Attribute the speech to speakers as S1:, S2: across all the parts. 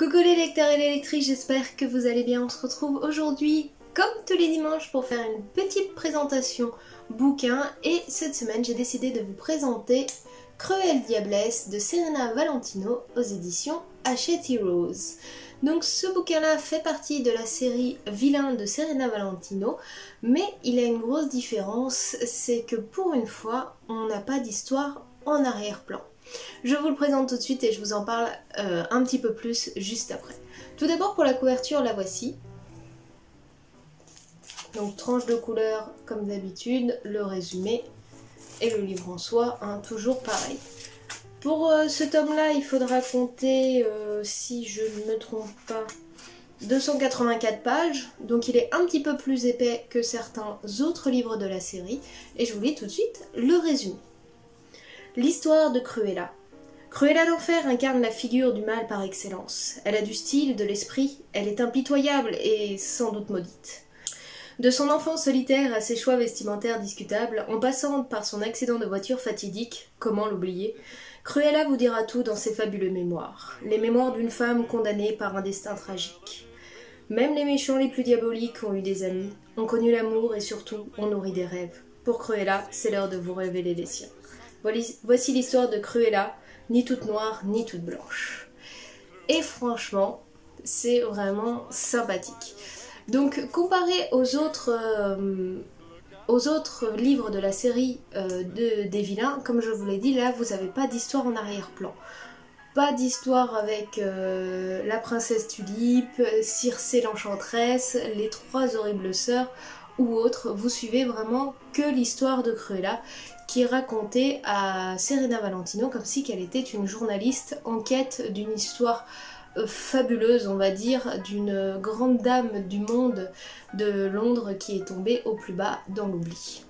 S1: Coucou les lecteurs et les lectrices, j'espère que vous allez bien. On se retrouve aujourd'hui, comme tous les dimanches, pour faire une petite présentation bouquin. Et cette semaine, j'ai décidé de vous présenter Cruelle Diablesse de Serena Valentino aux éditions Hachette Heroes. Donc ce bouquin-là fait partie de la série Vilain de Serena Valentino, mais il a une grosse différence, c'est que pour une fois, on n'a pas d'histoire en arrière-plan. Je vous le présente tout de suite et je vous en parle un petit peu plus juste après. Tout d'abord pour la couverture, la voici. Donc tranche de couleur comme d'habitude, le résumé et le livre en soi, hein, toujours pareil. Pour ce tome-là, il faudra compter, si je ne me trompe pas, 284 pages, donc il est un petit peu plus épais que certains autres livres de la série, et je vous lis tout de suite le résumé. L'histoire de Cruella. Cruella d'Enfer incarne la figure du mal par excellence. Elle a du style, de l'esprit, elle est impitoyable et sans doute maudite. De son enfance solitaire à ses choix vestimentaires discutables, en passant par son accident de voiture fatidique, comment l'oublier, Cruella vous dira tout dans ses fabuleux mémoires. Les mémoires d'une femme condamnée par un destin tragique. Même les méchants les plus diaboliques ont eu des amis, ont connu l'amour et surtout ont nourri des rêves. Pour Cruella, c'est l'heure de vous révéler les siens. Voici l'histoire de Cruella, ni toute noire, ni toute blanche. Et franchement, c'est vraiment sympathique. Donc, comparé aux autres livres de la série des vilains, comme je vous l'ai dit, là, vous n'avez pas d'histoire en arrière-plan. Pas d'histoire avec la princesse Tulipe, Circé l'enchanteresse, les trois horribles sœurs ou autres. Vous suivez vraiment que l'histoire de Cruella, qui est racontée à Serena Valentino comme si qu'elle était une journaliste en quête d'une histoire fabuleuse, on va dire, d'une grande dame du monde de Londres qui est tombée au plus bas dans l'oubli.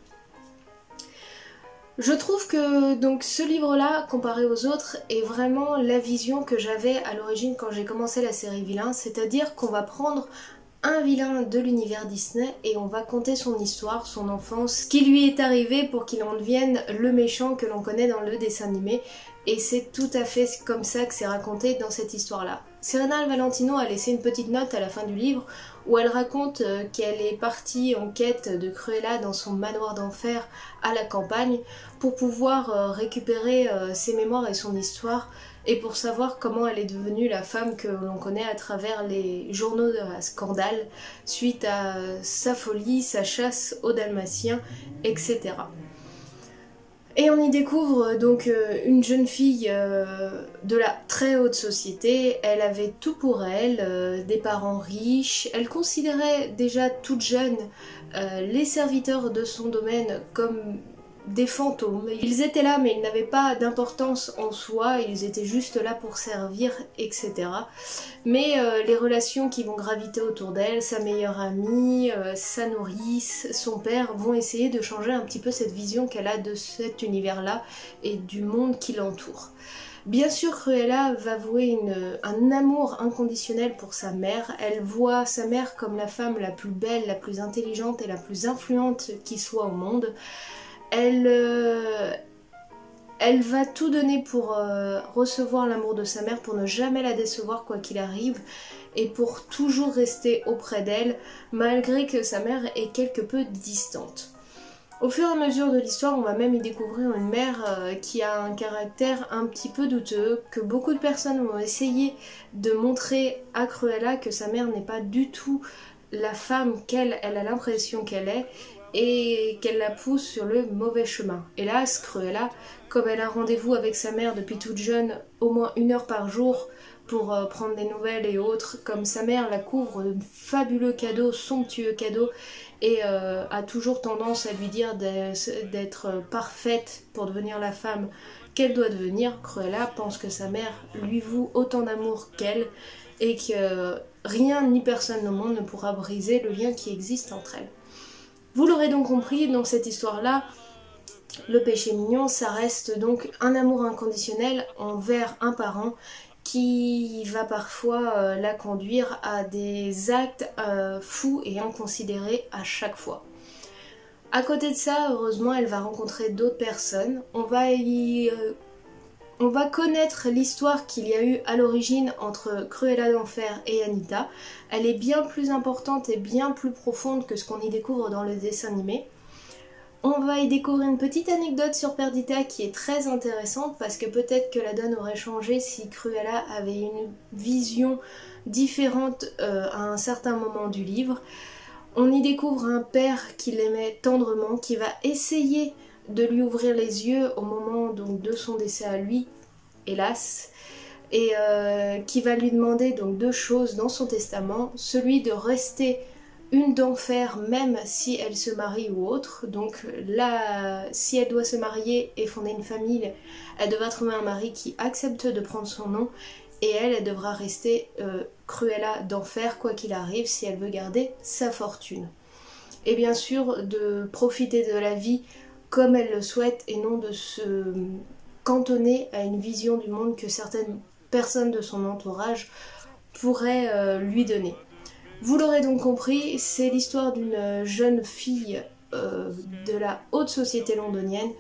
S1: Je trouve que donc ce livre-là, comparé aux autres, est vraiment la vision que j'avais à l'origine quand j'ai commencé la série Vilain, c'est-à-dire qu'on va prendre un vilain de l'univers Disney et on va conter son histoire, son enfance, ce qui lui est arrivé pour qu'il en devienne le méchant que l'on connaît dans le dessin animé, et c'est tout à fait comme ça que c'est raconté dans cette histoire-là. Serena Valentino a laissé une petite note à la fin du livre où elle raconte qu'elle est partie en quête de Cruella dans son manoir d'enfer à la campagne pour pouvoir récupérer ses mémoires et son histoire, et pour savoir comment elle est devenue la femme que l'on connaît à travers les journaux de scandale suite à sa folie, sa chasse aux Dalmatiens, etc. Et on y découvre donc une jeune fille de la très haute société. Elle avait tout pour elle, des parents riches. Elle considérait déjà toute jeune les serviteurs de son domaine comme des fantômes. Ils étaient là mais ils n'avaient pas d'importance en soi, ils étaient juste là pour servir, etc. Mais les relations qui vont graviter autour d'elle, sa meilleure amie, sa nourrice, son père, vont essayer de changer un petit peu cette vision qu'elle a de cet univers-là et du monde qui l'entoure. Bien sûr, Cruella va vouer un amour inconditionnel pour sa mère. Elle voit sa mère comme la femme la plus belle, la plus intelligente et la plus influente qui soit au monde. Elle va tout donner pour recevoir l'amour de sa mère, pour ne jamais la décevoir quoi qu'il arrive, et pour toujours rester auprès d'elle, malgré que sa mère est quelque peu distante. Au fur et à mesure de l'histoire, on va même y découvrir une mère qui a un caractère un petit peu douteux, que beaucoup de personnes vont essayer de montrer à Cruella que sa mère n'est pas du tout la femme qu'elle a l'impression qu'elle est, et qu'elle la pousse sur le mauvais chemin. Hélas, Cruella, comme elle a rendez-vous avec sa mère depuis toute jeune, au moins 1 heure par jour, pour prendre des nouvelles et autres, comme sa mère la couvre de fabuleux cadeaux, somptueux cadeaux, et a toujours tendance à lui dire d'être parfaite pour devenir la femme qu'elle doit devenir, Cruella pense que sa mère lui voue autant d'amour qu'elle, et que rien ni personne au monde ne pourra briser le lien qui existe entre elles. Vous l'aurez donc compris, dans cette histoire-là, le péché mignon, ça reste donc un amour inconditionnel envers un parent qui va parfois la conduire à des actes fous et inconsidérés à chaque fois. À côté de ça, heureusement, elle va rencontrer d'autres personnes. On va y On va connaître l'histoire qu'il y a eu à l'origine entre Cruella d'Enfer et Anita. Elle est bien plus importante et bien plus profonde que ce qu'on y découvre dans le dessin animé. On va y découvrir une petite anecdote sur Perdita qui est très intéressante parce que peut-être que la donne aurait changé si Cruella avait une vision différente à un certain moment du livre. On y découvre un père qui l'aimait tendrement, qui va essayer de lui ouvrir les yeux au moment donc, de son décès à lui, hélas, et qui va lui demander donc 2 choses dans son testament, celui de rester une d'enfer même si elle se marie ou autre, donc là si elle doit se marier et fonder une famille, elle devra trouver un mari qui accepte de prendre son nom et elle devra rester Cruella d'Enfer quoi qu'il arrive si elle veut garder sa fortune. Et bien sûr de profiter de la vie comme elle le souhaite et non de se cantonner à une vision du monde que certaines personnes de son entourage pourraient lui donner. Vous l'aurez donc compris, c'est l'histoire d'une jeune fille de la haute société londonienne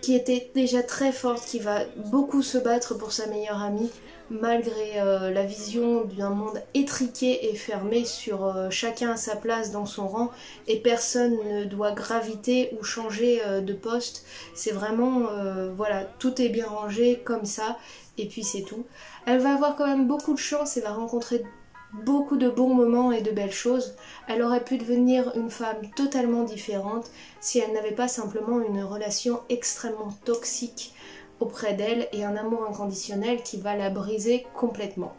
S1: qui était déjà très forte, qui va beaucoup se battre pour sa meilleure amie, malgré la vision d'un monde étriqué et fermé sur chacun à sa place dans son rang et personne ne doit graviter ou changer de poste. C'est vraiment, voilà, tout est bien rangé comme ça et puis c'est tout. Elle va avoir quand même beaucoup de chance et va rencontrer beaucoup de bons moments et de belles choses. Elle aurait pu devenir une femme totalement différente si elle n'avait pas simplement une relation extrêmement toxique auprès d'elle et un amour inconditionnel qui va la briser complètement.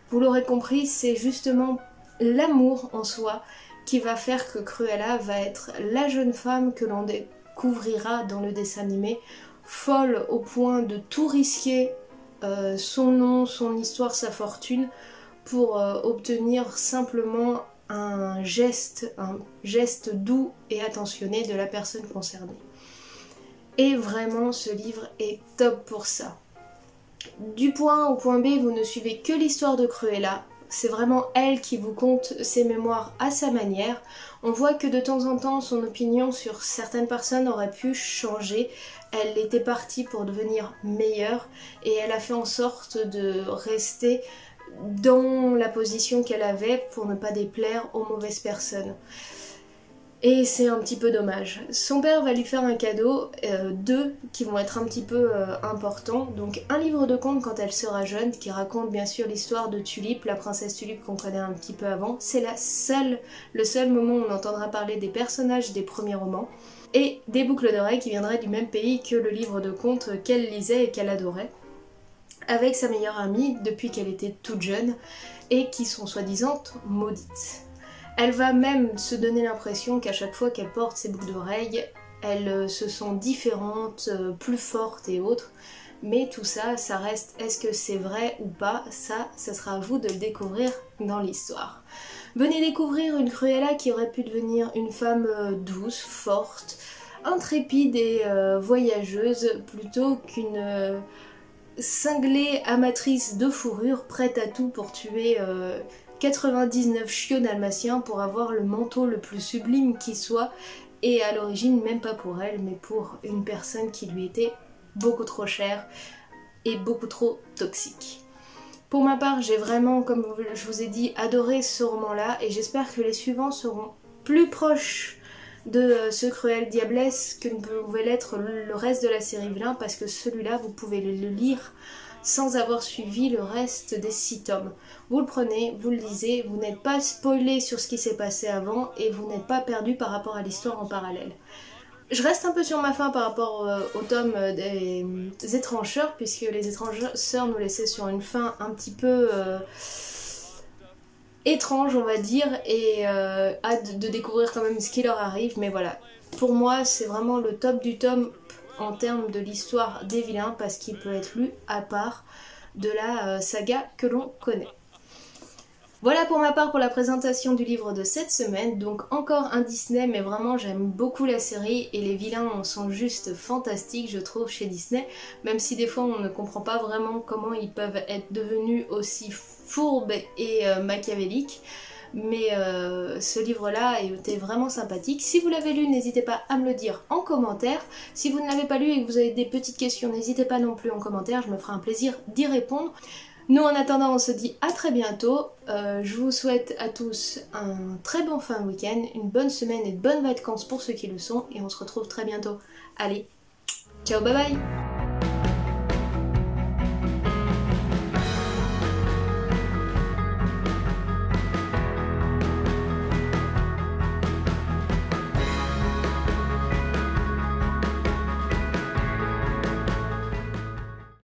S1: Vous l'aurez compris, c'est justement l'amour en soi qui va faire que Cruella va être la jeune femme que l'on découvrira dans le dessin animé, folle au point de tout risquer, son nom, son histoire, sa fortune, pour obtenir simplement un geste doux et attentionné de la personne concernée. Et vraiment, ce livre est top pour ça. Du point A au point B, vous ne suivez que l'histoire de Cruella. C'est vraiment elle qui vous conte ses mémoires à sa manière. On voit que de temps en temps, son opinion sur certaines personnes aurait pu changer. Elle était partie pour devenir meilleure et elle a fait en sorte de rester dans la position qu'elle avait pour ne pas déplaire aux mauvaises personnes. Et c'est un petit peu dommage. Son père va lui faire un cadeau, 2 qui vont être un petit peu importants. Donc un livre de contes quand elle sera jeune, qui raconte bien sûr l'histoire de Tulipe, la princesse Tulipe qu'on connaît un petit peu avant. C'est le seul moment où on entendra parler des personnages des premiers romans. Et des boucles d'oreilles qui viendraient du même pays que le livre de contes qu'elle lisait et qu'elle adorait, avec sa meilleure amie depuis qu'elle était toute jeune et qui sont soi-disant maudites. Elle va même se donner l'impression qu'à chaque fois qu'elle porte ses boucles d'oreilles, elle se sent différente, plus forte et autres. Mais tout ça, ça reste, est-ce que c'est vrai ou pas? Ça sera à vous de le découvrir dans l'histoire. Venez découvrir une Cruella qui aurait pu devenir une femme douce, forte, intrépide et voyageuse, plutôt qu'une cinglée amatrice de fourrure, prête à tout pour tuer 99 chiots dalmatiens pour avoir le manteau le plus sublime qui soit, et à l'origine même pas pour elle, mais pour une personne qui lui était beaucoup trop chère et beaucoup trop toxique. Pour ma part, j'ai vraiment, comme je vous ai dit, adoré ce roman-là, et j'espère que les suivants seront plus proches de ce Cruelle Diablesse que ne pouvait l'être le reste de la série Vilain, parce que celui-là, vous pouvez le lire sans avoir suivi le reste des 6 tomes. Vous le prenez, vous le lisez, vous n'êtes pas spoilé sur ce qui s'est passé avant et vous n'êtes pas perdu par rapport à l'histoire en parallèle. Je reste un peu sur ma faim par rapport au tome des étranges-sœurs, puisque les étranges-sœurs nous laissaient sur une fin un petit peu étrange, on va dire, et hâte de découvrir quand même ce qui leur arrive, mais voilà. Pour moi, c'est vraiment le top du tome en termes de l'histoire des vilains, parce qu'il peut être lu à part de la saga que l'on connaît. Voilà pour ma part pour la présentation du livre de cette semaine. Donc encore un Disney, mais vraiment j'aime beaucoup la série et les vilains sont juste fantastiques je trouve chez Disney, même si des fois on ne comprend pas vraiment comment ils peuvent être devenus aussi fourbes et machiavéliques. mais ce livre-là était vraiment sympathique. Si vous l'avez lu, n'hésitez pas à me le dire en commentaire. Si vous ne l'avez pas lu et que vous avez des petites questions, n'hésitez pas non plus en commentaire, je me ferai un plaisir d'y répondre. Nous en attendant, on se dit à très bientôt. Je vous souhaite à tous un très bon fin de week-end, une bonne semaine et de bonnes vacances pour ceux qui le sont, et on se retrouve très bientôt. Allez, ciao, bye bye!